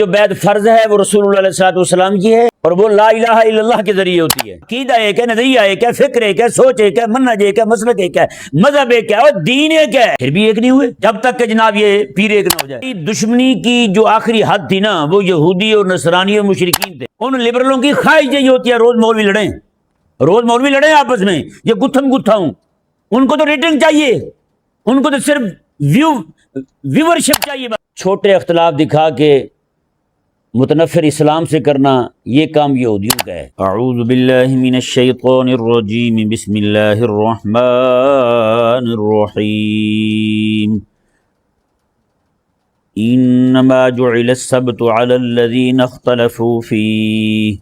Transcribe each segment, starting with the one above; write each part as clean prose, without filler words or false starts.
جو بیعت فرض ہے وہ رسول اللہ علیہ والسلام کی ہے، اور وہ لا الہ الا اللہ کے ذریعے ہوتی ہے۔ عقیدہ ایک ہے، نظریہ ایک ہے، فکر ایک ہے، سوچ ایک ہے، منہج ایک ہے، مسلک ایک ہے، مذہب ایک ہے، اور دین ایک ہے، پھر بھی ایک نہیں ہوئے جب تک کہ جناب یہ پیر ایک نہ ہو جائے۔ دشمنی کی جو آخری حد تھی نا، وہ یہودی اور نصرانی اور مشرکین تھے۔ ان لبرلوں کی خواہش یہی ہوتی ہے روز مولوی لڑیں، روز مولوی لڑیں آپس میں، یہ گتھم گتھا ہوں۔ ان کو تو ریٹنگ چاہیے، ان کو تو صرف ویورشپ چاہیے۔ چھوٹے اختلاف دکھا کے متنفر اسلام سے کرنا، یہ کام یہودیوں کا ہے۔ اعوذ باللہ من الشیطان الرجیم، بسم اللہ الرحمن الرحیم۔ انما جعل السبت علی الذین اختلفوا فیہ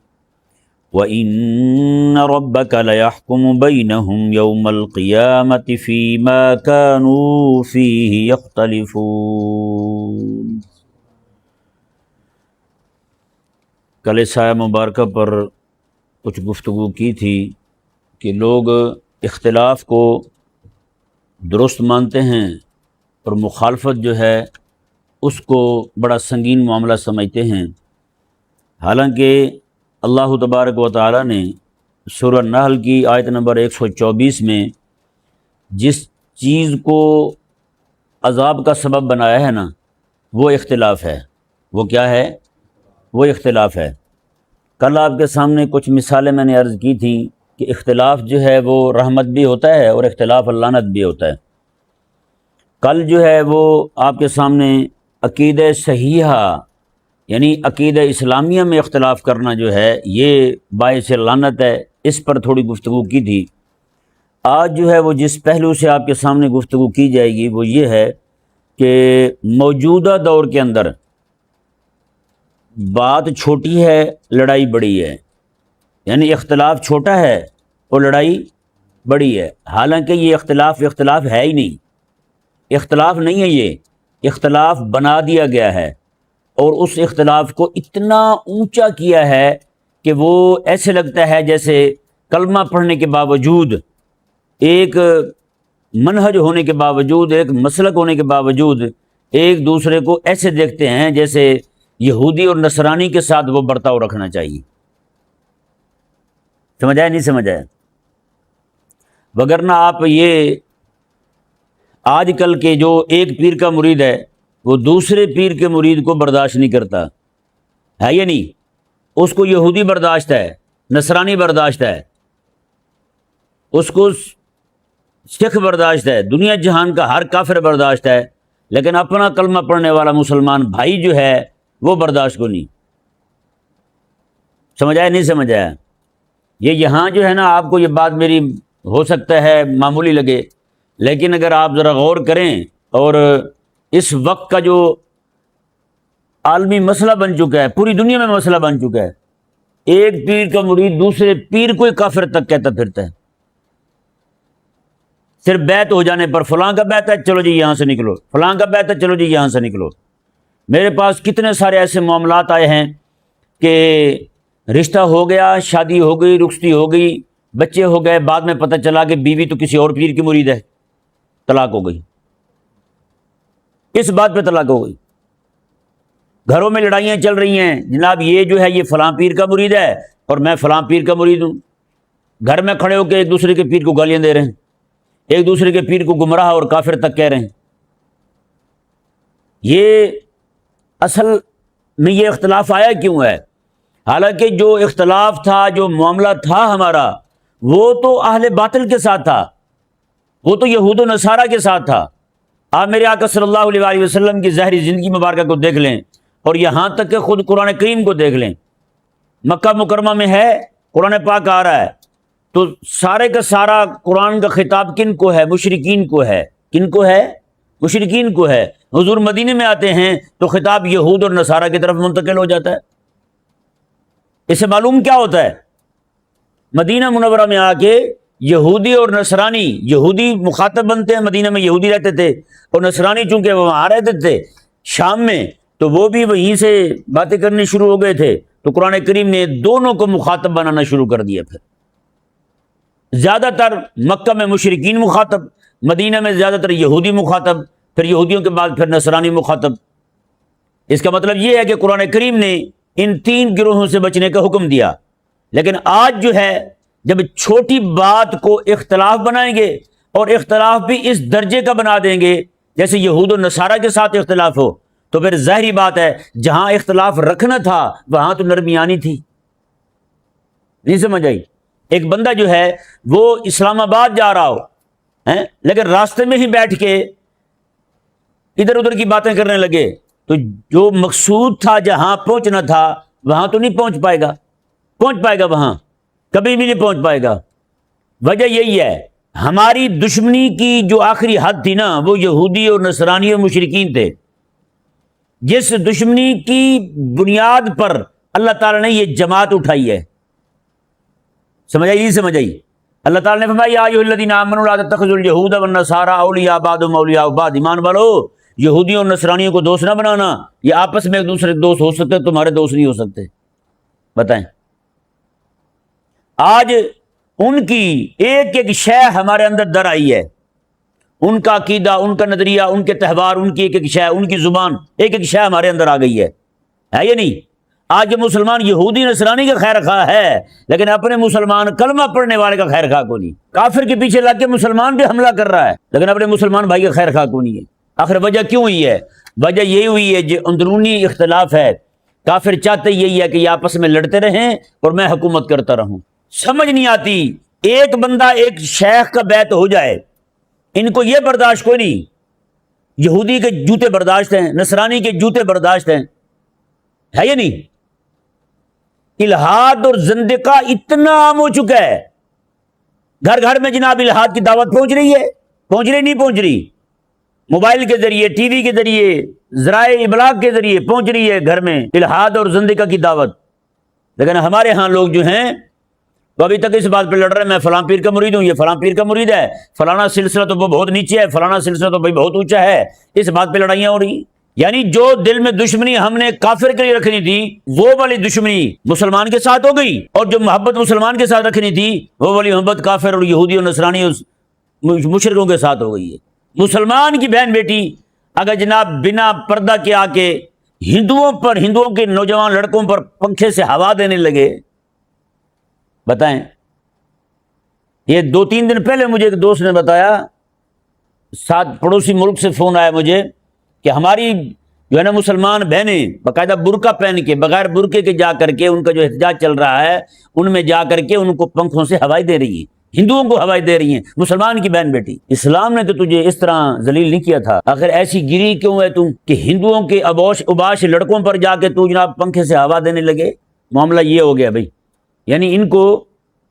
وَإِنَّ رَبَّكَ لَيَحْكُمُ بَيْنَهُمْ يَوْمَ الْقِيَامَةِ فِيمَا كَانُوا فِيهِ يَخْتَلِفُونَ۔ کل سایہ مبارکہ پر کچھ گفتگو کی تھی کہ لوگ اختلاف کو درست مانتے ہیں اور مخالفت جو ہے اس کو بڑا سنگین معاملہ سمجھتے ہیں، حالانکہ اللہ تبارک و تعالیٰ نے سورہ النحل کی آیت نمبر 124 میں جس چیز کو عذاب کا سبب بنایا ہے نا، وہ اختلاف ہے۔ وہ کیا ہے؟ وہ اختلاف ہے۔ کل آپ کے سامنے کچھ مثالیں میں نے عرض کی تھی کہ اختلاف جو ہے وہ رحمت بھی ہوتا ہے اور اختلاف لعنت بھی ہوتا ہے۔ کل جو ہے وہ آپ کے سامنے عقیدہ صحیحہ یعنی عقیدہ اسلامیہ میں اختلاف کرنا جو ہے یہ باعث لعنت ہے، اس پر تھوڑی گفتگو کی تھی۔ آج جو ہے وہ جس پہلو سے آپ کے سامنے گفتگو کی جائے گی وہ یہ ہے کہ موجودہ دور کے اندر بات چھوٹی ہے، لڑائی بڑی ہے، یعنی اختلاف چھوٹا ہے اور لڑائی بڑی ہے، حالانکہ یہ اختلاف ہے ہی نہیں، اختلاف نہیں ہے، یہ اختلاف بنا دیا گیا ہے، اور اس اختلاف کو اتنا اونچا کیا ہے کہ وہ ایسے لگتا ہے جیسے کلمہ پڑھنے کے باوجود، ایک منہج ہونے کے باوجود، ایک مسلک ہونے کے باوجود ایک دوسرے کو ایسے دیکھتے ہیں جیسے یہودی اور نصرانی کے ساتھ وہ برتاؤ رکھنا چاہیے۔ سمجھ آیا نہیں سمجھ آیا؟ وگرنہ آپ یہ آج کل کے جو ایک پیر کا مرید ہے وہ دوسرے پیر کے مرید کو برداشت نہیں کرتا ہے یا نہیں؟ اس کو یہودی برداشت ہے، نصرانی برداشت ہے، اس کو سکھ برداشت ہے، دنیا جہان کا ہر کافر برداشت ہے، لیکن اپنا کلمہ پڑھنے والا مسلمان بھائی جو ہے وہ برداشت کو نہیں۔ سمجھ آیا نہیں سمجھ آیا؟ یہ یہاں جو ہے نا آپ کو یہ بات میری ہو سکتا ہے معمولی لگے، لیکن اگر آپ ذرا غور کریں، اور اس وقت کا جو عالمی مسئلہ بن چکا ہے، پوری دنیا میں مسئلہ بن چکا ہے، ایک پیر کا مرید دوسرے پیر کو کافر تک کہتا پھرتا ہے، صرف بیعت ہو جانے پر فلاں کا بیعت ہے چلو جی یہاں سے نکلو، فلاں کا بیعت ہے چلو جی یہاں سے نکلو۔ میرے پاس کتنے سارے ایسے معاملات آئے ہیں کہ رشتہ ہو گیا، شادی ہو گئی، رخصتی ہو گئی، بچے ہو گئے، بعد میں پتہ چلا کہ بیوی تو کسی اور پیر کی مرید ہے، طلاق ہو گئی، اس بات پہ طلاق ہو گئی۔ گھروں میں لڑائیاں چل رہی ہیں، جناب یہ جو ہے یہ فلاں پیر کا مرید ہے اور میں فلاں پیر کا مرید ہوں، گھر میں کھڑے ہو کے ایک دوسرے کے پیر کو گالیاں دے رہے ہیں، ایک دوسرے کے پیر کو گمراہ اور کافر تک کہہ رہے ہیں۔ یہ اصل میں یہ اختلاف آیا کیوں ہے؟ حالانکہ جو اختلاف تھا، جو معاملہ تھا ہمارا، وہ تو اہل باطل کے ساتھ تھا، وہ تو یہود و نصارہ کے ساتھ تھا۔ آپ میرے آقا صلی اللہ علیہ وآلہ وسلم کی ظاہری زندگی مبارکہ کو دیکھ لیں، اور یہاں تک کہ خود قرآن کریم کو دیکھ لیں، مکہ مکرمہ میں ہے، قرآن پاک آ رہا ہے، تو سارے کا سارا قرآن کا خطاب کن کو ہے؟ مشرکین کو ہے۔ کن کو ہے؟ مشرکین کو ہے۔ حضور مدینے میں آتے ہیں تو خطاب یہود اور نصارہ کی طرف منتقل ہو جاتا ہے۔ اس سے معلوم کیا ہوتا ہے؟ مدینہ منورہ میں آ کے یہودی اور نصرانی، یہودی مخاطب بنتے ہیں، مدینہ میں یہودی رہتے تھے، اور نصرانی چونکہ وہ وہاں رہتے تھے شام میں، تو وہ بھی وہیں سے باتیں کرنی شروع ہو گئے تھے، تو قرآن کریم نے دونوں کو مخاطب بنانا شروع کر دیا۔ پھر زیادہ تر مکہ میں مشرکین مخاطب، مدینہ میں زیادہ تر یہودی مخاطب، پھر یہودیوں کے بعد پھر نصرانی مخاطب۔ اس کا مطلب یہ ہے کہ قرآن کریم نے ان 3 گروہوں سے بچنے کا حکم دیا. لیکن آج جو ہے جب چھوٹی بات کو اختلاف بنائیں گے اور اختلاف بھی اس درجے کا بنا دیں گے جیسے یہود و نصارہ کے ساتھ اختلاف ہو، تو پھر ظاہری بات ہے جہاں اختلاف رکھنا تھا وہاں تو نرمیانی تھی. نہیں سمجھ آئی؟ ایک بندہ جو ہے وہ اسلام آباد جا رہا ہو لیکن راستے میں ہی بیٹھ کے ادھر ادھر کی باتیں کرنے لگے تو جو مقصود تھا جہاں پہنچنا تھا وہاں تو نہیں پہنچ پائے گا وہاں کبھی بھی نہیں پہنچ پائے گا. وجہ یہی ہے ہماری دشمنی کی جو آخری حد تھی نا وہ یہودی اور نصرانی اور مشرکین تھے. جس دشمنی کی بنیاد پر اللہ تعالیٰ نے یہ جماعت اٹھائی ہے. سمجھ آئی؟ اللہ تعالیٰ نے فرمایا یا ایھا الذین آمنوا لا تتخذوا اليہود والنصارى اولیاء بعضهم اولیاء بعض. ایمان والو یہودیوں اور نصرانیوں کو دوست نہ بنانا، یہ آپس میں ایک دوسرے کے دوست ہو سکتے، تمہارے دوست نہیں ہو سکتے. بتائیں آج ان کی ایک ایک شے ہمارے اندر در آئی ہے، ان کا عقیدہ، ان کا نظریہ، ان کے تہوار، ان کی ایک ایک شے، ان کی زبان، ایک ایک شے ہمارے اندر آ گئی ہے یا نہیں؟ آج جو مسلمان یہودی نصرانی کا خیر خواہ ہے لیکن اپنے مسلمان کلمہ پڑھنے والے کا خیر خواہ کو نہیں. کافر کے پیچھے لگ کے مسلمان بھی حملہ کر رہا ہے لیکن اپنے مسلمان بھائی کا خیر خواہ کو نہیں ہے. آخر وجہ کیوں ہوئی ہے؟ وجہ یہی ہوئی ہے جو اندرونی اختلاف ہے. کافر چاہتے یہی ہے کہ یہ آپس میں لڑتے رہیں اور میں حکومت کرتا رہوں. سمجھ نہیں آتی ایک بندہ ایک شیخ کا بیعت ہو جائے، ان کو یہ برداشت کوئی نہیں. یہودی کے جوتے برداشت ہیں، نصرانی کے جوتے برداشت ہیں، ہے یا نہیں؟ الہاد اور زندقہ اتنا عام ہو چکا ہے، گھر گھر میں جناب الہاد کی دعوت پہنچ رہی ہے، نہیں پہنچ رہی؟ موبائل کے ذریعے، ٹی وی کے ذریعے، ذرائع ابلاغ کے ذریعے پہنچ رہی ہے گھر میں الہاد اور زندقہ کی دعوت. لیکن ہمارے ہاں لوگ جو ہیں وہ ابھی تک اس بات پہ لڑ رہے ہیں میں فلاں پیر کا مرید ہوں، یہ فلاں پیر کا مرید ہے، فلانا سلسلہ تو وہ بہت نیچے ہے، فلانا سلسلہ تو بھائی بہت اونچا ہے. اس بات پہ لڑائیاں ہو رہی ہیں. یعنی جو دل میں دشمنی ہم نے کافر کے لیے رکھنی تھی وہ والی دشمنی مسلمان کے ساتھ ہو گئی، اور جو محبت مسلمان کے ساتھ رکھنی تھی وہ والی محبت کافر اور یہودی اور نصرانی اور مشرکوں کے ساتھ ہو گئی ہے. مسلمان کی بہن بیٹی اگر جناب بنا پردہ کے آ کے ہندوؤں کے نوجوان لڑکوں پر پنکھے سے ہوا دینے لگے، بتائیں. یہ 2-3 دن پہلے مجھے ایک دوست نے بتایا، ساتھ پڑوسی ملک سے فون آیا مجھے کہ ہماری جو ہے نا مسلمان بہنیں باقاعدہ برقع پہن کے بغیر برقعے کے جا کر کے ان کا جو احتجاج چل رہا ہے ان میں جا کر کے ان کو پنکھوں سے ہوائیں دے رہی ہیں، ہندوؤں کو ہوائیں دے رہی ہیں. مسلمان کی بہن بیٹی. اسلام نے تو تجھے اس طرح ذلیل نہیں کیا تھا، آخر ایسی گری کیوں ہے تم کہ ہندوؤں کے اباش لڑکوں پر جا کے تو جناب پنکھے سے ہوا دینے لگے؟ معاملہ یہ ہو گیا بھائی. یعنی ان کو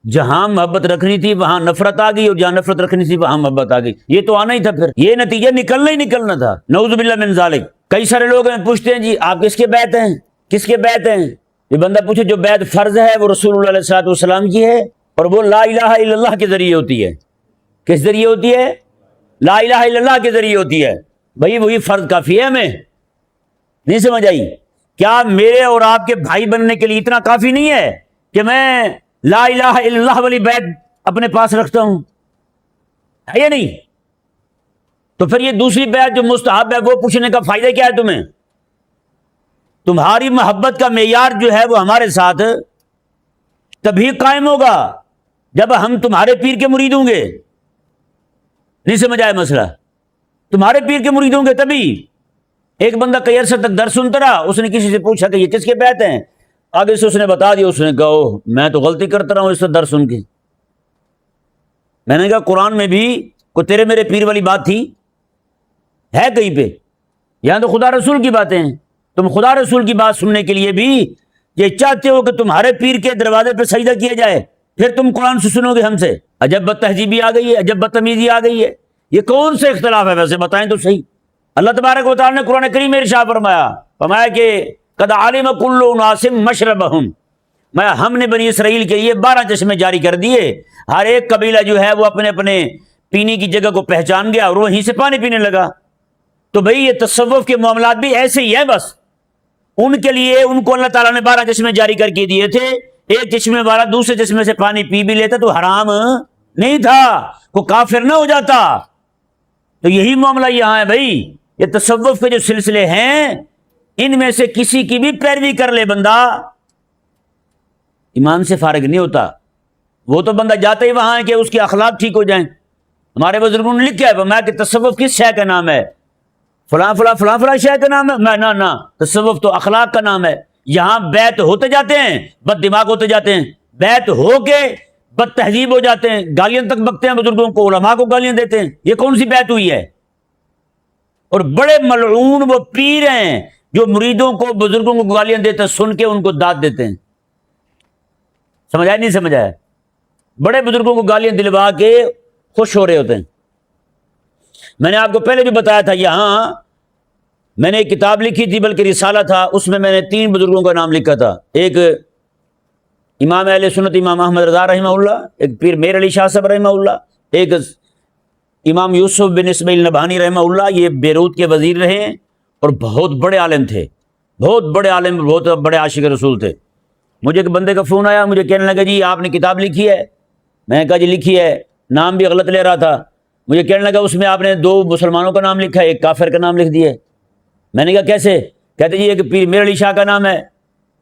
جہاں محبت رکھنی تھی وہاں نفرت آ گئی اور جہاں نفرت رکھنی تھی وہاں محبت آ گئی. یہ تو آنا ہی تھا، پھر یہ نتیجہ نکلنا تھا. نعوذ باللہ من ذالک. کئی سارے لوگ ہیں پوچھتے ہیں جی آپ کس کے بیعت ہیں، کس کے بیعت ہیں؟ یہ بندہ پوچھے جو بیعت فرض ہے وہ رسول اللہ علیہ السلام کی ہے اور وہ لا الہ الا اللہ کے ذریعے ہوتی ہے. کس ذریعے ہوتی ہے؟ لا الہ الا اللہ کے ذریعے ہوتی ہے. بھائی وہی فرض کافی ہے ہمیں. نہیں سمجھ آئی؟ کیا میرے اور آپ کے بھائی بننے کے لیے اتنا کافی نہیں ہے کہ میں لا الہ الا اللہ والی بیعت اپنے پاس رکھتا ہوں؟ ہے یا نہیں؟ تو پھر یہ دوسری بیعت جو مستحب ہے وہ پوچھنے کا فائدہ کیا ہے تمہیں؟ تمہاری محبت کا معیار جو ہے وہ ہمارے ساتھ تبھی قائم ہوگا جب ہم تمہارے پیر کے مرید ہوں گے. نہیں سمجھ آیا مسئلہ؟ تمہارے پیر کے مرید ہوں گے تبھی. ایک بندہ کئی عرصے تک درس سنتا رہا، اس نے کسی سے پوچھا کہ یہ کس کے بیعت ہیں؟ آگے سے اس نے بتا دیا، اس نے کہا میں تو غلطی کرتا رہا ہوں اس سے درس سن کے. میں نے کہا قرآن میں بھی کوئی تیرے میرے پیر والی بات تھی ہے کہیں پہ؟ یہاں تو خدا رسول کی باتیں ہیں. تم خدا رسول کی بات سننے کے لیے بھی یہ چاہتے ہو کہ تمہارے پیر کے دروازے پہ سجدہ کیا جائے، پھر تم قرآن سے سنو گے ہم سے. عجب بد تہذیبی آ گئی ہے، عجب بدتمیزی آ گئی ہے. یہ کون سے اختلاف ہے ویسے بتائیں تو صحیح. اللہ تبارک و تعالیٰ نے قرآن کریم میں ارشاد فرمایا کہ قد علم کل اناس مشربہم، میں ہم نے بنی اسرائیل کے لیے 12 چشمے جاری کر دیے. ہر ایک قبیلہ جو ہے وہ اپنے اپنے پینے کی جگہ کو پہچان گیا اور وہیں سے پانی پینے لگا. تو بھئی یہ تصوف کے معاملات بھی ایسے ہی ہیں. بس ان کے لیے ان کو اللہ تعالیٰ نے 12 چشمے جاری کر کے دیے تھے. ایک چشمے والا دوسرے چشمے سے پانی پی بھی لیتا تو حرام نہیں تھا، وہ کافر نہ ہو جاتا. تو یہی معاملہ یہاں ہے بھائی. یہ تصوف کے جو سلسلے ہیں ان میں سے کسی کی بھی پیروی کر لے بندہ، ایمان سے فارغ نہیں ہوتا۔ وہ تو بندہ جاتا ہی وہاں ہے کہ اس کے اخلاق ٹھیک ہو جائیں۔ ہمارے بزرگوں نے لکھا ہے میں کہ تصوف کس شے کا نام ہے؟ فلاں فلاں فلاں فلاں شے کا نام ہے؟ میں نہ تصوف تو اخلاق کا نام ہے۔ یہاں بیت ہوتے جاتے ہیں، بد دماغ ہوتے جاتے ہیں، بیت ہو کے بد تہذیب ہو جاتے ہیں، گالیاں تک بکتے ہیں بزرگوں کو، علماء کو گالیاں دیتے ہیں۔ یہ کون سی بیت ہوئی ہے؟ اور بڑے ملعون وہ پیر ہیں جو مریدوں کو بزرگوں کو گالیاں دیتے ہیں، سن کے ان کو داد دیتے ہیں۔ سمجھ آیا نہیں سمجھ آیا؟ بڑے بزرگوں کو گالیاں دلوا کے خوش ہو رہے ہوتے ہیں۔ میں نے آپ کو پہلے بھی بتایا تھا، یہاں میں نے ایک کتاب لکھی تھی، بلکہ رسالہ تھا، اس میں نے 3 بزرگوں کا نام لکھا تھا۔ ایک امام اہل سنت امام احمد رضا رحمہ اللہ، ایک پیر میر علی شاہ صاحب رحمہ اللہ، ایک امام یوسف بن اسماعیل نبہانی رحمہ اللہ۔ یہ بیروت کے وزیر رہے ہیں اور بہت بڑے عالم تھے، بہت بڑے عالم، بہت بڑے عاشق رسول تھے۔ مجھے ایک بندے کا فون آیا، مجھے کہنے لگا جی آپ نے کتاب لکھی ہے؟ میں نے کہا جی لکھی ہے، نام بھی غلط لے رہا تھا۔ مجھے کہنے لگا اس میں آپ نے 2 مسلمانوں کا نام لکھا ہے، ایک کافر کا نام لکھ دیا ہے۔ میں نے کہا کیسے؟ کہتے جی ایک پیر میر علی شاہ کا نام ہے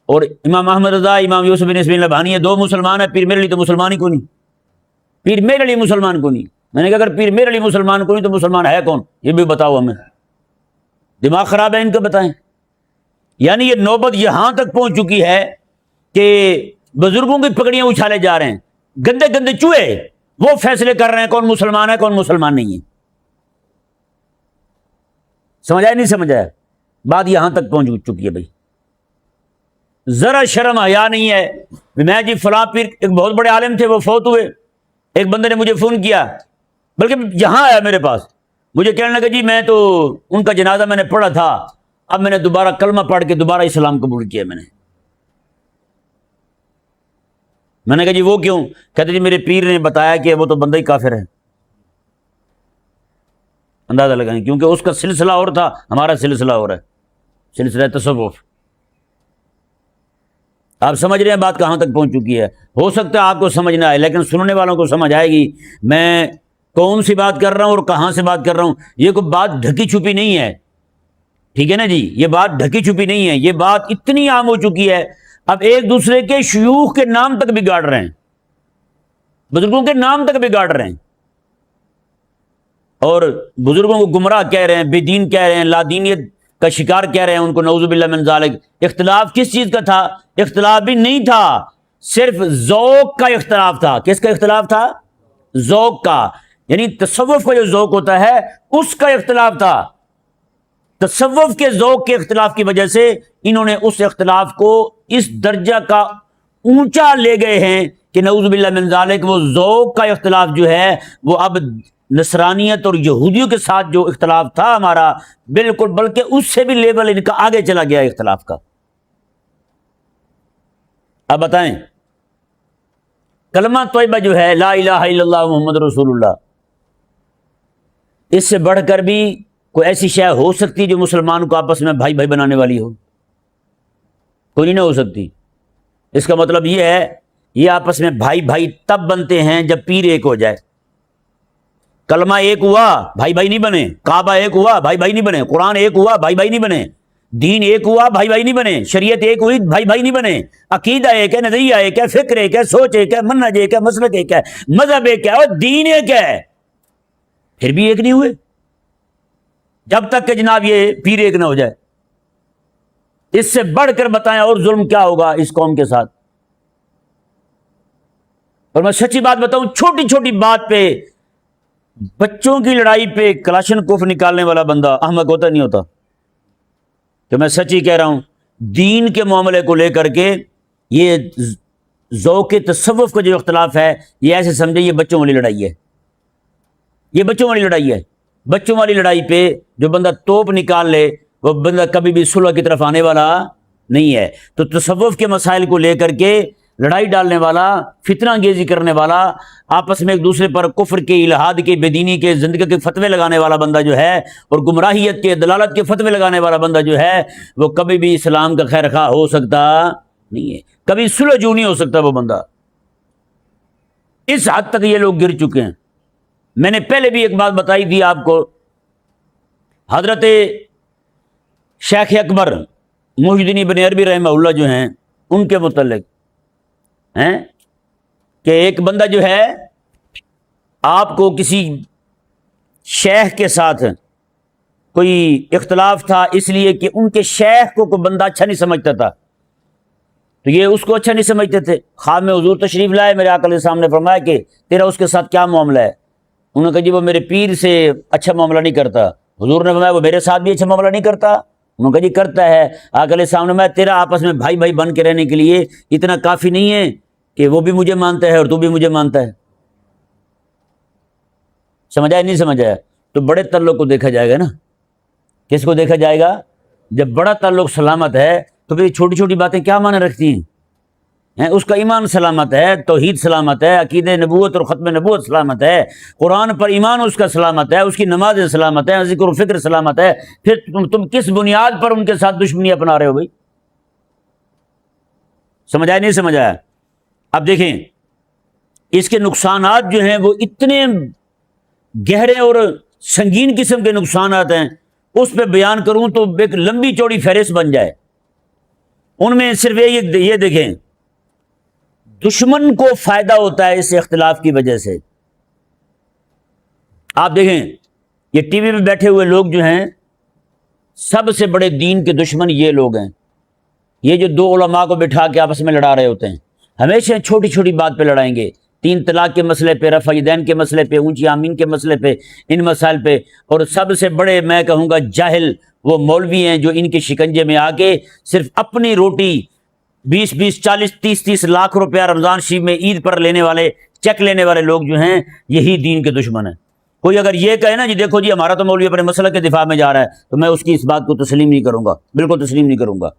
اور امام احمد رضا، امام یوسف بن اسماعیل نبہانی ہے، 2 مسلمان ہیں، پیر میر علی تو مسلمان ہی کو نہیں، پیر میر علی مسلمان کو نہیں۔ میں نے کہا اگر پیر میر علی مسلمان کو نہیں تو مسلمان ہے کون؟ یہ بھی بتاؤ ہمیں، دماغ خراب ہے ان کا، بتائیں۔ یعنی یہ نوبت یہاں تک پہنچ چکی ہے کہ بزرگوں کی پگڑیاں اچھالے جا رہے ہیں، گندے گندے چوہے وہ فیصلے کر رہے ہیں کون مسلمان ہے کون مسلمان نہیں ہے۔ سمجھ آیا نہیں سمجھ آیا؟ بات یہاں تک پہنچ چکی ہے بھائی، ذرا شرم حیا نہیں ہے۔ میں جی فلاں پیر، ایک بہت بڑے عالم تھے وہ فوت ہوئے، ایک بندے نے مجھے فون کیا، بلکہ یہاں آیا میرے پاس، مجھے کہنے لگا جی میں تو ان کا جنازہ میں نے پڑھا تھا، اب میں نے دوبارہ کلمہ پڑھ کے دوبارہ اسلام قبول کیا۔ میں نے کہا جی وہ کیوں؟ کہتے جی میرے پیر نے بتایا کہ وہ تو بندہ ہی کافر ہے۔ اندازہ لگائیں، کیونکہ اس کا سلسلہ اور تھا، ہمارا سلسلہ اور ہے، سلسلہ تصوف۔ آپ سمجھ رہے ہیں بات کہاں تک پہنچ چکی ہے؟ ہو سکتا ہے آپ کو سمجھ نہ آئے، لیکن سننے والوں کو سمجھ آئے گی میں کون سی بات کر رہا ہوں اور کہاں سے بات کر رہا ہوں۔ یہ کوئی بات ڈھکی چھپی نہیں ہے، ٹھیک ہے نا جی؟ یہ بات ڈھکی چھپی نہیں ہے، یہ بات اتنی عام ہو چکی ہے، اب ایک دوسرے کے شیوخ کے نام تک بگاڑ رہے ہیں، بزرگوں کے نام تک بگاڑ رہے ہیں، اور بزرگوں کو گمراہ کہہ رہے ہیں، بے دین کہہ رہے ہیں، لادینیت کا شکار کہہ رہے ہیں ان کو، نعوذ باللہ من ذالک۔ اختلاف کس چیز کا تھا؟ اختلاف بھی نہیں تھا، صرف ذوق کا اختلاف تھا۔ کس کا اختلاف تھا؟ ذوق کا، یعنی تصوف کا جو ذوق ہوتا ہے اس کا اختلاف تھا۔ تصوف کے ذوق کے اختلاف کی وجہ سے انہوں نے اس اختلاف کو اس درجہ کا اونچا لے گئے ہیں کہ نعوذ باللہ من ذالک وہ ذوق کا اختلاف جو ہے وہ اب نصرانیت اور یہودیوں کے ساتھ جو اختلاف تھا ہمارا، بالکل بلکہ اس سے بھی لیول ان کا آگے چلا گیا اختلاف کا۔ اب بتائیں، کلمہ طیبہ جو ہے لا الہ الا اللہ محمد رسول اللہ، اس سے بڑھ کر بھی کوئی ایسی شے ہو سکتی جو مسلمان کو آپس میں بھائی بھائی بنانے والی ہو؟ کوئی نہیں ہو سکتی۔ اس کا مطلب یہ ہے یہ آپس میں بھائی بھائی تب بنتے ہیں جب پیر ایک ہو جائے۔ کلمہ ایک ہوا بھائی بھائی نہیں بنے، کعبہ ایک ہوا بھائی بھائی نہیں بنے، قرآن ایک ہوا بھائی بھائی نہیں بنے، دین ایک ہوا بھائی بھائی نہیں بنے، شریعت ایک ہوئی بھائی بھائی نہیں بنے، عقیدہ ایک ہے، نظریہ ایک ہے، فکر ایک ہے، سوچ ایک ہے، منہج ایک ہے، مسلک ایک ہے، مذہب ایک ہے اور دین ایک ہے، پھر بھی ایک نہیں ہوئے جب تک کہ جناب یہ پیر ایک نہ ہو جائے۔ اس سے بڑھ کر بتائیں اور ظلم کیا ہوگا اس قوم کے ساتھ؟ اور میں سچی بات بتاؤں، چھوٹی چھوٹی بات پہ، بچوں کی لڑائی پہ کلاشن کوف نکالنے والا بندہ احمق ہوتا نہیں ہوتا؟ کہ میں سچی کہہ رہا ہوں، دین کے معاملے کو لے کر کے یہ ذوق تصوف کا جو اختلاف ہے، یہ ایسے سمجھے یہ بچوں والی لڑائی ہے، یہ بچوں والی لڑائی ہے۔ بچوں والی لڑائی پہ جو بندہ توپ نکال لے وہ بندہ کبھی بھی صلح کی طرف آنے والا نہیں ہے۔ تو تصوف کے مسائل کو لے کر کے لڑائی ڈالنے والا، فتنہ انگیزی کرنے والا، آپس میں ایک دوسرے پر کفر کے، الہاد کے، بے دینی کے، زندگی کے فتوے لگانے والا بندہ جو ہے، اور گمراہیت کے، دلالت کے فتوے لگانے والا بندہ جو ہے، وہ کبھی بھی اسلام کا خیر خواہ ہو سکتا نہیں ہے، کبھی صلح جو نہیں ہو سکتا وہ بندہ۔ اس حد تک یہ لوگ گر چکے ہیں۔ میں نے پہلے بھی ایک بات بتائی تھی آپ کو، حضرت شیخ اکبر محی الدین ابن عربی رحمہ اللہ جو ہیں ان کے متعلق ہیں کہ ایک بندہ جو ہے آپ کو کسی شیخ کے ساتھ کوئی اختلاف تھا، اس لیے کہ ان کے شیخ کو کوئی بندہ اچھا نہیں سمجھتا تھا، تو یہ اس کو اچھا نہیں سمجھتے تھے۔ خواب میں حضور تشریف لائے، میرے آقا علیہ السلام نے فرمایا کہ تیرا اس کے ساتھ کیا معاملہ ہے؟ انہوں نے کہا جی وہ میرے پیر سے اچھا معاملہ نہیں کرتا۔ حضور نے فرمایا وہ میرے ساتھ بھی اچھا معاملہ نہیں کرتا؟ انہوں نے کہا جی کرتا ہے۔ آقا علیہ السلام نے فرمایا تیرا آپس میں بھائی بھائی بن کے رہنے کے لیے اتنا کافی نہیں ہے کہ وہ بھی مجھے مانتا ہے اور تو بھی مجھے مانتا ہے؟ سمجھا نہیں سمجھا؟ تو بڑے تعلق کو دیکھا جائے گا نا۔ کس کو دیکھا جائے گا؟ جب بڑا تعلق سلامت ہے تو پھر چھوٹی چھوٹی باتیں کیا معنی رکھتی ہیں؟ اس کا ایمان سلامت ہے، توحید سلامت ہے، عقیدہ نبوت اور ختم نبوت سلامت ہے، قرآن پر ایمان اس کا سلامت ہے، اس کی نماز سلامت ہے، ذکر و فکر سلامت ہے، پھر تم کس بنیاد پر ان کے ساتھ دشمنی اپنا رہے ہو بھائی؟ سمجھایا نہیں سمجھایا؟ اب دیکھیں اس کے نقصانات جو ہیں وہ اتنے گہرے اور سنگین قسم کے نقصانات ہیں، اس پہ بیان کروں تو ایک لمبی چوڑی فہرست بن جائے۔ ان میں صرف یہ دیکھیں، دشمن کو فائدہ ہوتا ہے اس اختلاف کی وجہ سے۔ آپ دیکھیں یہ ٹی وی پہ بیٹھے ہوئے لوگ جو ہیں سب سے بڑے دین کے دشمن یہ لوگ ہیں، یہ جو دو علماء کو بٹھا کے آپس میں لڑا رہے ہوتے ہیں، ہمیشہ چھوٹی چھوٹی بات پہ لڑائیں گے، 3 طلاق کے مسئلے پہ، رفع یدین کے مسئلے پہ، اونچی آمین کے مسئلے پہ، ان مسائل پہ۔ اور سب سے بڑے میں کہوں گا جاہل وہ مولوی ہیں جو ان کے شکنجے میں آ کے صرف اپنی روٹی 20 40 30 لاکھ روپیہ رمضان شریف میں عید پر لینے والے، چیک لینے والے لوگ جو ہیں یہی دین کے دشمن ہیں۔ کوئی اگر یہ کہے نا جی دیکھو جی ہمارا تو مولوی اپنے مسئلہ کے دفاع میں جا رہا ہے، تو میں اس کی اس بات کو تسلیم نہیں کروں گا، بالکل تسلیم نہیں کروں گا۔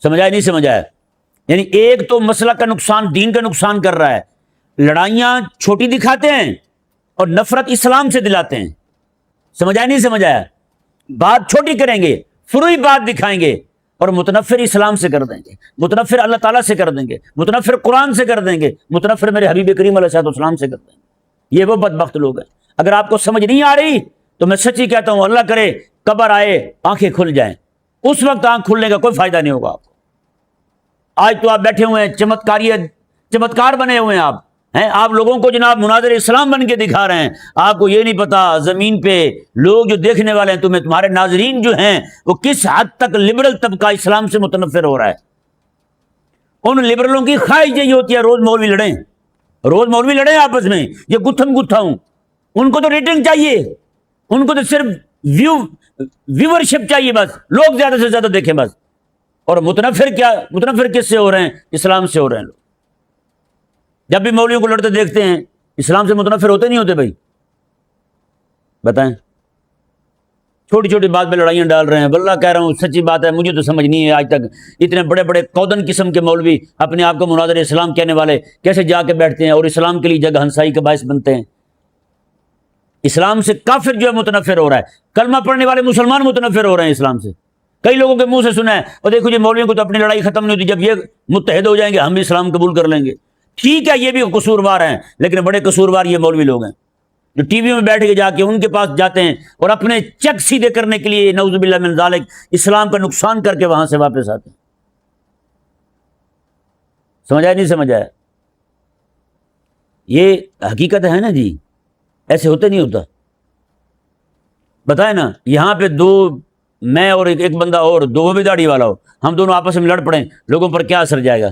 سمجھایا نہیں سمجھایا؟ یعنی ایک تو مسئلہ کا نقصان، دین کا نقصان کر رہا ہے، لڑائیاں چھوٹی دکھاتے ہیں اور نفرت اسلام سے دلاتے ہیں۔ سمجھایا نہیں سمجھایا؟ بات چھوٹی کریں گے، فروئی بات دکھائیں گے اور متنفر اسلام سے کر دیں گے، متنفر اللہ تعالیٰ سے کر دیں گے، متنفر قرآن سے کر دیں گے، متنفر میرے حبیب کریم علیہ السلام سے کر دیں گے۔ یہ وہ بدبخت لوگ ہیں۔ اگر آپ کو سمجھ نہیں آ رہی تو میں سچی کہتا ہوں اللہ کرے قبر آئے آنکھیں کھل جائیں، اس وقت آنکھ کھلنے کا کوئی فائدہ نہیں ہوگا آپ کو۔ آج تو آپ بیٹھے ہوئے ہیں چمتکار بنے ہوئے ہیں آپ لوگوں کو جناب مناظر اسلام بن کے دکھا رہے ہیں۔ آپ کو یہ نہیں پتا زمین پہ لوگ جو دیکھنے والے ہیں تمہارے ناظرین جو ہیں وہ کس حد تک لبرل طبقہ اسلام سے متنفر ہو رہا ہے۔ ان لبرلوں کی خواہش یہی ہوتی ہے روز مولوی لڑیں آپس میں، یہ گتھم گتھا ہوں۔ ان کو تو ریٹنگ چاہیے، ان کو تو صرف ویورشپ چاہیے، بس لوگ زیادہ سے زیادہ دیکھیں بس۔ اور متنفر کس سے ہو رہے ہیں؟ اسلام سے ہو رہے ہیں لوگ۔ جب بھی مولویوں کو لڑتے دیکھتے ہیں اسلام سے متنفر ہوتے نہیں ہوتے بھائی؟ بتائیں، چھوٹی چھوٹی بات پہ لڑائیاں ڈال رہے ہیں۔ واللہ کہہ رہا ہوں سچی بات ہے، مجھے تو سمجھ نہیں ہے آج تک اتنے بڑے بڑے کودن قسم کے مولوی اپنے آپ کو مناظر اسلام کہنے والے کیسے جا کے بیٹھتے ہیں اور اسلام کے لیے جگہ ہنسائی کا باعث بنتے ہیں۔ اسلام سے کافر جو ہے متنفر ہو رہا ہے، کلمہ پڑھنے والے مسلمان متنفر ہو رہے ہیں اسلام سے۔ کئی لوگوں کے منہ سے سنا ہے اور دیکھو جی مولویوں کو تو اپنی لڑائی ختم نہیں ہوتی، جب یہ متحد ہو جائیں گے ہم بھی اسلام قبول کر لیں گے۔ ٹھیک ہے یہ بھی قصوروار ہیں، لیکن بڑے قصوروار یہ مولوی لوگ ہیں جو ٹی وی میں بیٹھ کے جا کے ان کے پاس جاتے ہیں اور اپنے چیک سیدھے کرنے کے لیے نعوذ باللہ من ذالک اسلام کا نقصان کر کے وہاں سے واپس آتے ہیں۔ سمجھا نہیں سمجھا؟ یہ حقیقت ہے نا جی، ایسے ہوتے نہیں ہوتا۔ بتائیں نا یہاں پہ دو، میں اور ایک بندہ اور، دو بھی داڑھی والا ہو، ہم دونوں آپس میں لڑ پڑیں، لوگوں پر کیا اثر جائے گا؟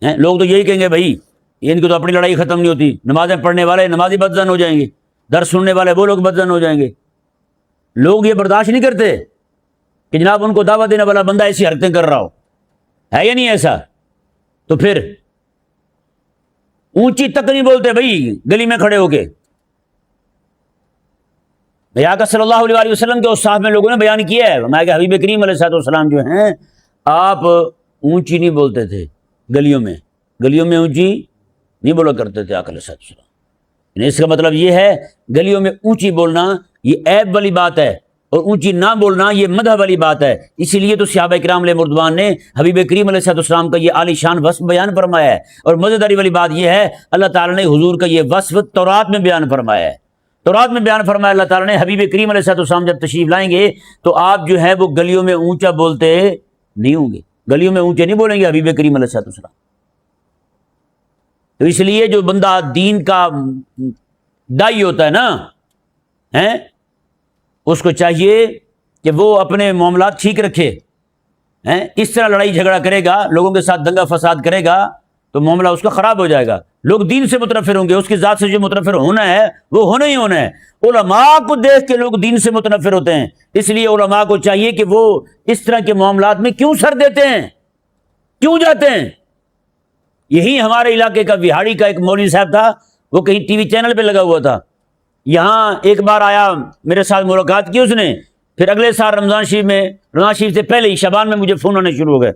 لوگ تو یہی کہیں گے بھائی ان کی تو اپنی لڑائی ختم نہیں ہوتی، نمازیں پڑھنے والے نمازی بدزن ہو جائیں گے، درس سننے والے وہ لوگ بدزن ہو جائیں گے۔ لوگ یہ برداشت نہیں کرتے کہ جناب ان کو دعوت دینے والا بندہ ایسی حرکتیں کر رہا ہو، ہے یا نہیں ایسا؟ تو پھر اونچی تک نہیں بولتے بھائی گلی میں کھڑے ہو کے۔ آقا صلی اللہ علیہ وسلم کے اس صحابہ میں لوگوں نے بیان کیا ہے، میں کہ حبیب کریم علیہ السلام جو ہیں آپ اونچی نہیں بولتے تھے، گلیوں میں اونچی نہیں بولا کرتے تھے آقا علیہ السلام۔ یعنی اس کا مطلب یہ ہے گلیوں میں اونچی بولنا یہ عیب والی بات ہے اور اونچی نہ بولنا یہ مدح والی بات ہے۔ اسی لیے تو صحابہ کرام علیہ رضوان نے حبیب کریم علیہ السلام کا یہ عالی شان وصف بیان فرمایا ہے۔ اور مزیداری والی بات یہ ہے اللہ تعالیٰ نے حضور کا یہ وصف تورات میں بیان فرمایا ہے۔ تورات میں بیان فرمایا اللہ تعالیٰ نے حبیب کریم علیہ السلام جب تشریف لائیں گے تو آپ جو ہے وہ گلیوں میں اونچا بولتے نہیں ہوں گے، گلیوں میں اونچے نہیں بولیں گے حبیب کریم علیہ السلام۔ تو اس لیے جو بندہ دین کا دائی ہوتا ہے نا، اس کو چاہیے کہ وہ اپنے معاملات ٹھیک رکھے۔ اس طرح لڑائی جھگڑا کرے گا، لوگوں کے ساتھ دنگا فساد کرے گا تو معاملہ اس کا خراب ہو جائے گا، لوگ دین سے متنفر ہوں گے، اس کی ذات سے جو متنفر ہونا ہے وہ ہونا ہی ہونا ہے۔ علماء کو دیکھ کے لوگ دین سے متنفر ہوتے ہیں، اس لیے علماء کو چاہیے کہ وہ اس طرح کے معاملات میں کیوں سر دیتے ہیں، کیوں جاتے ہیں۔ یہی ہمارے علاقے کا وہاڑی کا ایک مولوی صاحب تھا، وہ کہیں ٹی وی چینل پہ لگا ہوا تھا، یہاں ایک بار آیا، میرے ساتھ ملاقات کی اس نے، پھر اگلے سال رمضان شریف سے پہلے ہی شعبان میں مجھے فون آنے شروع ہو گئے،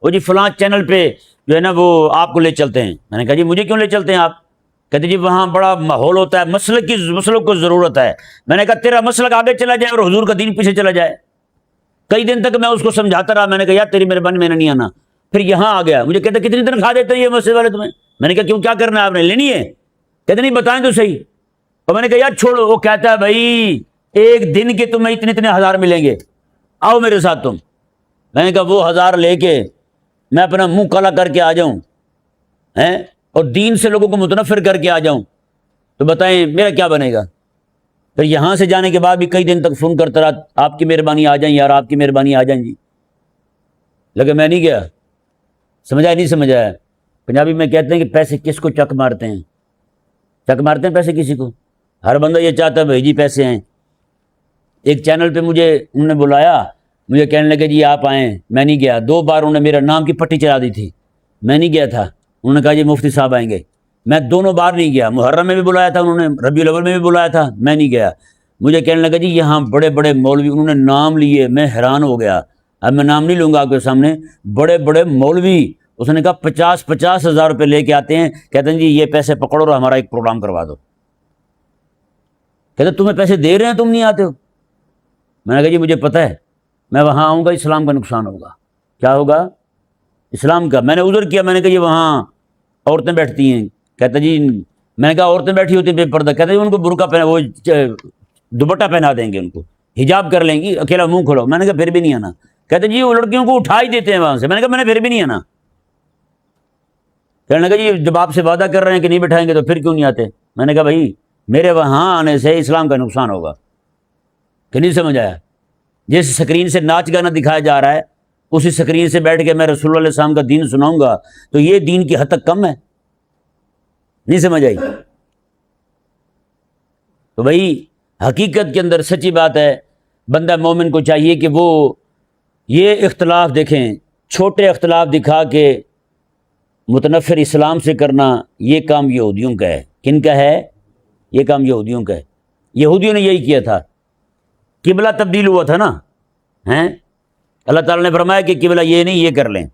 وہ جی فلاں چینل پہ جو ہے نا وہ آپ کو لے چلتے ہیں۔ میں نے کہا جی مجھے کیوں لے چلتے ہیں آپ؟ کہتے جی وہاں بڑا ماحول ہوتا ہے، مسلک کو ضرورت ہے۔ میں نے کہا تیرا مسلک آگے چلا جائے اور حضور کا دین پیچھے چلا جائے۔ کئی دن تک میں اس کو سمجھاتا رہا، میں نے کہا یار تیری مہربانی میں نے نہیں آنا۔ پھر یہاں آ گیا، مجھے کہتے کتنی تنخواہ دیتے ہیں یہ مسجد والے تمہیں؟ میں نے کہا کیوں، کیا کرنا ہے آپ نے، لینی ہے؟ کہتے نہیں بتائیں تو صحیح۔ اور میں نے کہا یار چھوڑو۔ وہ کہتا ہے بھائی ایک دن کے تمہیں اتنے ہزار ملیں گے، آؤ میرے ساتھ تم۔ میں نے کہا وہ ہزار لے کے میں اپنا منہ کالا کر کے آ جاؤں اور دین سے لوگوں کو متنفر کر کے آ جاؤں تو بتائیں میرا کیا بنے گا؟ پھر یہاں سے جانے کے بعد بھی کئی دن تک فون کرتا رہا، آپ کی مہربانی آ جائیں یار، آپ کی مہربانی آ جائیں جی، لیکن میں نہیں گیا۔ سمجھا نہیں سمجھایا؟ پنجابی میں کہتے ہیں کہ پیسے کس کو چک مارتے ہیں، چک مارتے ہیں پیسے کسی کو، ہر بندہ یہ چاہتا ہے بھائی جی پیسے ہیں۔ ایک چینل پہ مجھے انہوں نے بلایا، مجھے کہنے لگے جی آپ آئیں، میں نہیں گیا۔ 2 بار انہوں نے میرا نام کی پٹی چلا دی تھی، میں نہیں گیا تھا۔ انہوں نے کہا جی مفتی صاحب آئیں گے، میں دونوں بار نہیں گیا۔ محرم میں بھی بلایا تھا انہوں نے، ربیع الاول میں بھی بلایا تھا، میں نہیں گیا۔ مجھے کہنے لگا جی یہاں بڑے بڑے مولوی، انہوں نے نام لیے، میں حیران ہو گیا۔ اب میں نام نہیں لوں گا آپ کے سامنے، بڑے بڑے مولوی، اس نے کہا 50 ہزار روپے لے کے آتے ہیں، کہتے ہیں جی یہ پیسے پکڑو اور ہمارا ایک پروگرام کروا دو۔ کہتے تمہیں پیسے دے رہے ہیں تم نہیں آتے ہو؟ میں نے کہا جی مجھے پتہ ہے، میں وہاں آؤں گا اسلام کا نقصان ہوگا۔ کیا ہوگا؟ اسلام کا۔ میں نے عذر کیا، میں نے کہا یہ وہاں عورتیں بیٹھتی ہیں۔ کہتا جی، میں نے کہا عورتیں بیٹھی ہوتی ہیں بے پردہ، کہتے ہیں ان کو برقع پہنا، وہ دوپٹہ پہنا دیں گے، ان کو حجاب کر لیں گی، اکیلا منہ کھولو۔ میں نے کہا پھر بھی نہیں آنا۔ کہتے جی وہ لڑکیوں کو اٹھا ہی دیتے ہیں وہاں سے۔ میں نے کہا میں نے پھر بھی نہیں آنا۔ کہنے لگا جی جب آپ سے وعدہ کر رہے ہیں کہ نہیں بٹھائیں گے تو پھر کیوں نہیں آتے؟ میں نے کہا بھائی میرے وہاں آنے سے اسلام کا نقصان ہوگا، کہ نہیں سمجھ آیا؟ جس سکرین سے ناچ گانا دکھایا جا رہا ہے، اسی سکرین سے بیٹھ کے میں رسول اللہ علیہ السلام کا دین سناؤں گا تو یہ دین کی حد تک کم ہے؟ نہیں سمجھ آئی؟ تو بھائی حقیقت کے اندر سچی بات ہے، بندہ مومن کو چاہیے کہ وہ یہ اختلاف دیکھیں، چھوٹے اختلاف دکھا کے متنفر اسلام سے کرنا، یہ کام یہودیوں کا ہے۔ کن کا ہے؟ یہ کام یہودیوں کا ہے۔ یہودیوں نے یہی کیا تھا، قبلہ تبدیل ہوا تھا نا، اللہ تعالیٰ نے فرمایا کہ قبلہ یہ نہیں یہ کر لیں،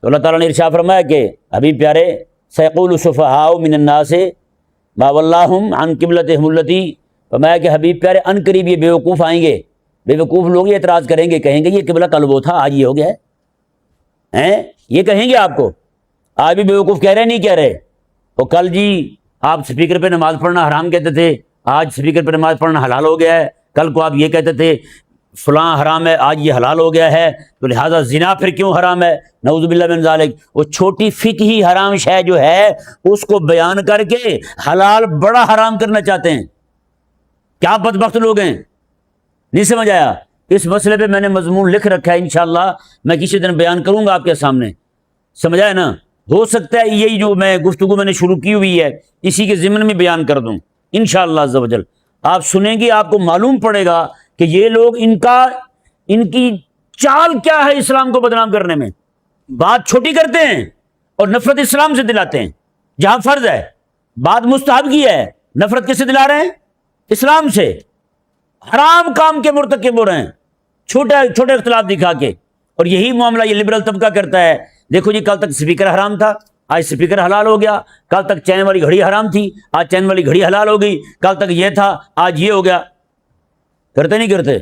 تو اللہ تعالیٰ نے ارشاد فرمایا کہ حبیب پیارے سیقول السفہاء من الناس ما ولاھم عن قبلتہم التی، فرمایا کہ حبیب پیارے ان قریب یہ بیوقوف آئیں گے، بیوقوف لوگ یہ اعتراض کریں گے، کہیں گے یہ قبلہ کل وہ تھا آج یہ ہو گیا ہے، یہ کہیں گے آپ کو۔ آج بھی بیوقوف کہہ رہے نہیں کہہ رہے، وہ کل جی آپ اسپیکر پہ نماز پڑھنا حرام کہتے تھے، آج اسپیکر پہ نماز پڑھنا حلال ہو گیا ہے، کل کو آپ یہ کہتے تھے فلاں حرام ہے، آج یہ حلال ہو گیا ہے، تو لہٰذا زنا پھر کیوں حرام ہے؟ نعوذ باللہ من ذالک۔ وہ چھوٹی فقہی حرام شے جو ہے اس کو بیان کر کے حلال بڑا حرام کرنا چاہتے ہیں۔ کیا بدبخت لوگ ہیں، نہیں سمجھ آیا؟ اس مسئلے پہ میں نے مضمون لکھ رکھا ہے، انشاءاللہ میں کسی دن بیان کروں گا آپ کے سامنے، سمجھ آیا نا؟ ہو سکتا ہے یہی جو میں گفتگو میں نے شروع کی ہوئی ہے اسی کے ضمن میں بیان کر دوں انشاءاللہ عز و جل۔ آپ سنیں گے آپ کو معلوم پڑے گا کہ یہ لوگ ان کی چال کیا ہے اسلام کو بدنام کرنے میں۔ بات چھوٹی کرتے ہیں اور نفرت اسلام سے دلاتے ہیں، جہاں فرض ہے، بات مستحب کی ہے، نفرت کس سے دلا رہے ہیں؟ اسلام سے۔ حرام کام کے مرتکب ہو رہے ہیں چھوٹے اختلاف دکھا کے، اور یہی معاملہ یہ لبرل طبقہ کرتا ہے۔ دیکھو جی کل تک اسپیکر حرام تھا، آج اسپیکر حلال ہو گیا، کل تک چین والی گھڑی حرام تھی، آج چین والی گھڑی حلال ہو گئی، کل تک یہ تھا آج یہ ہو گیا۔ کرتے نہیں کرتے؟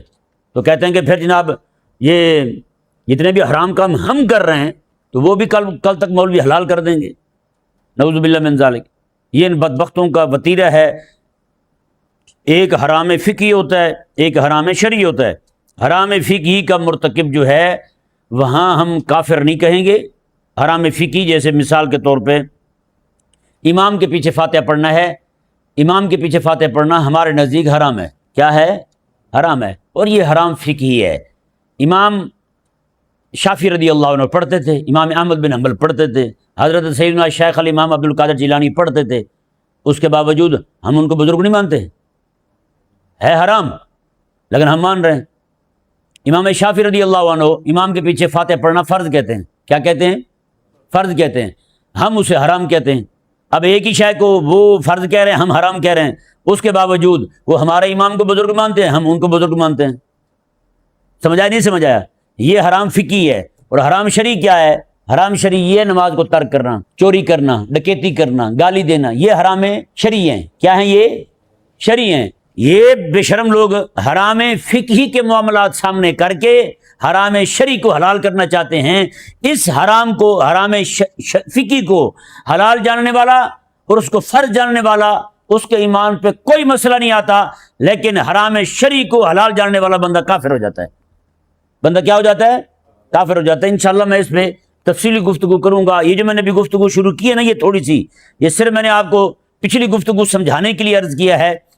تو کہتے ہیں کہ پھر جناب یہ جتنے بھی حرام کام ہم کر رہے ہیں تو وہ بھی کل تک مولوی حلال کر دیں گے، نعوذ باللہ من ذالک۔ یہ ان بدبختوں کا وتیرہ ہے ایک حرام فقہی ہوتا ہے، ایک حرام شرعی ہوتا ہے۔ حرام فقہی کا مرتکب جو ہے وہاں ہم کافر نہیں کہیں گے۔ حرام فقہی جیسے مثال کے طور پہ امام کے پیچھے فاتحہ پڑھنا ہے، امام کے پیچھے فاتحہ پڑھنا ہمارے نزدیک حرام ہے۔ کیا ہے؟ حرام ہے، اور یہ حرام فقہی ہے۔ امام شافعی رضی اللہ عنہ پڑھتے تھے، امام احمد بن حنبل پڑھتے تھے، حضرت سیدنا شیخ الامام عبد القادر جیلانی پڑھتے تھے، اس کے باوجود ہم ان کو بزرگ نہیں مانتے؟ ہے حرام، لیکن ہم مان رہے ہیں۔ امام شافعی رضی اللہ عنہ امام کے پیچھے فاتحہ پڑھنا فرض کہتے ہیں۔ کیا کہتے ہیں؟ فرض کہتے ہیں، ہم اسے حرام کہتے ہیں۔ اب ایک ہی شے کو وہ فرض کہہ رہے ہیں، ہم حرام کہہ رہے ہیں، اس کے باوجود وہ ہمارے امام کو بزرگ مانتے ہیں، ہم ان کو بزرگ مانتے ہیں۔ سمجھایا نہیں سمجھایا؟ یہ حرام فقہی ہے۔ اور حرام شرعی کیا ہے؟ حرام شرعی یہ نماز کو ترک کرنا، چوری کرنا، ڈکیتی کرنا، گالی دینا، یہ حرام شرعی ہیں۔ کیا ہیں یہ؟ شرعی ہیں۔ یہ بے شرم لوگ حرام فقہی کے معاملات سامنے کر کے حرام شرعی کو حلال کرنا چاہتے ہیں۔ اس حرام کو، حرام فقہی کو حلال جاننے والا اور اس کو فرض جاننے والا، اس کے ایمان پہ کوئی مسئلہ نہیں آتا، لیکن حرام شرعی کو حلال جاننے والا بندہ کافر ہو جاتا ہے۔ بندہ کیا ہو جاتا ہے؟ کافر ہو جاتا ہے۔ انشاءاللہ میں اس پہ تفصیلی گفتگو کروں گا۔ یہ جو میں نے بھی گفتگو شروع کی ہے نا، یہ تھوڑی سی، یہ صرف میں نے آپ کو پچھلی گفتگو سمجھانے کے لیے عرض کیا ہے۔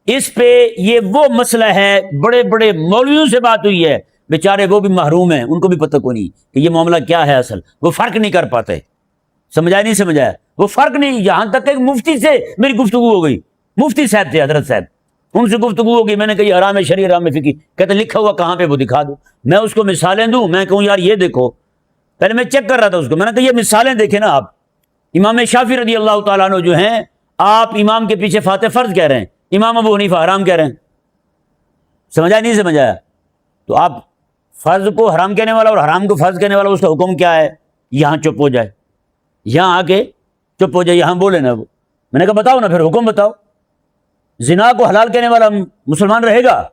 اس پہ یہ وہ مسئلہ ہے، بڑے بڑے مولویوں سے بات ہوئی ہے، بیچارے وہ بھی محروم ہیں، ان کو بھی پتہ کوئی نہیں کہ یہ معاملہ کیا ہے اصل، وہ فرق نہیں کر پاتے۔ سمجھایا نہیں سمجھایا؟ وہ فرق نہیں، یہاں تک کہ مفتی سے میری گفتگو ہو گئی، مفتی صاحب تھے، حضرت صاحب، ان سے گفتگو ہوگی، میں نے کہا یہ حرام شرعی، حرام فقہی، کہتے لکھا ہوا کہاں پہ، وہ دکھا دو۔ میں اس کو مثالیں دوں، میں کہوں یار یہ دیکھو، پہلے میں چیک کر رہا تھا اس کو، میں نے کہا یہ مثالیں دیکھیں نا آپ، امام شافعی رضی اللہ تعالیٰ عنہ جو ہیں، آپ امام کے پیچھے فاتح فرض کہہ رہے ہیں، امام ابو حنیفہ حرام کہہ رہے ہیں۔ سمجھا نہیں سمجھایا؟ تو آپ فرض کو حرام کہنے والا اور حرام کو فرض کہنے والا، اس کا حکم کیا ہے؟ یہاں چپ ہو جائے، یہاں آ کے چپ ہو جائے، یہاں بولے نا وہ۔ میں نے کہا بتاؤ نا، پھر حکم بتاؤ۔ زنا کو حلال کہنے والا مسلمان رہے گا؟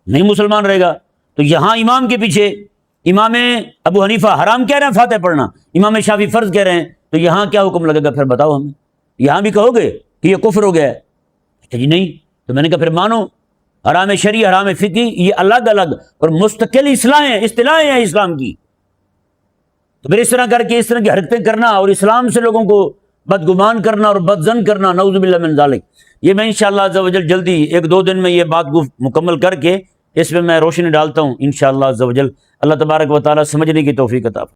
نہیں مسلمان رہے گا۔ تو یہاں امام کے پیچھے امام ابو حنیفہ حرام کہہ رہے ہیں فاتح پڑھنا، امام شافعی فرض کہہ رہے ہیں، تو یہاں کیا حکم لگے گا؟ پھر بتاؤ ہمیں۔ یہاں بھی کہو گے کہ یہ کفر ہو گیا ہے؟ جی نہیں۔ تو میں نے کہا پھر مانو، حرام شرعی، حرام فقہی یہ الگ الگ اور مستقل اصطلاحیں ہیں اسلام کی۔ تو پھر اس طرح کر کے اس طرح کی حرکتیں کرنا اور اسلام سے لوگوں کو بدگمان کرنا اور بدظن کرنا، نعوذ باللہ من ذالک، یہ میں انشاءاللہ عز و جل جلدی ایک دو دن میں یہ بات مکمل کر کے اس پہ میں روشنی ڈالتا ہوں انشاءاللہ عز و جل۔ اللہ تبارک و تعالیٰ سمجھنے کی توفیق عطا فرمائے۔